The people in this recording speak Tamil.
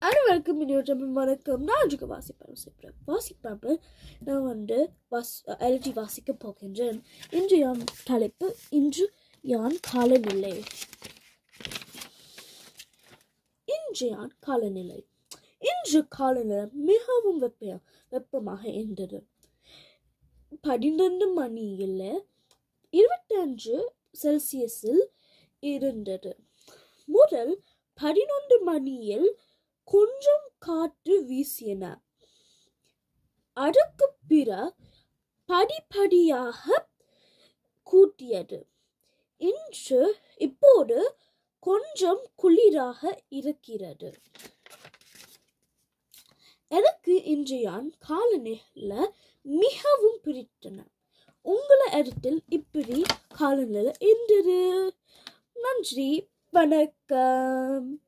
அனைவருக்கும் வணக்கம். நான் அஞ்சுக்கு வாசிப்பாப்பு நான் எழுதி வாசிக்க போகின்றேன். இன்று யான் தலைப்பு இன்று யான் காலநிலை. இன்று காலநிலை மிகவும் வெப்பமாக இருந்தது. 12 மணியில் 25 செல்சியஸில் இருந்தது. முதல் 11 மணியில் கொஞ்சம் காற்று வீசின. அதற்கு பிற படிப்படியாக கூட்டியது. இப்போது கொஞ்சம் குளிராக இருக்கிறது. எனக்கு இன்றையான் காலநிலை மிகவும் பிடித்தன. உங்களை இடத்தில் இப்படி காலநிலை இருந்தது. நன்றி, வணக்கம்.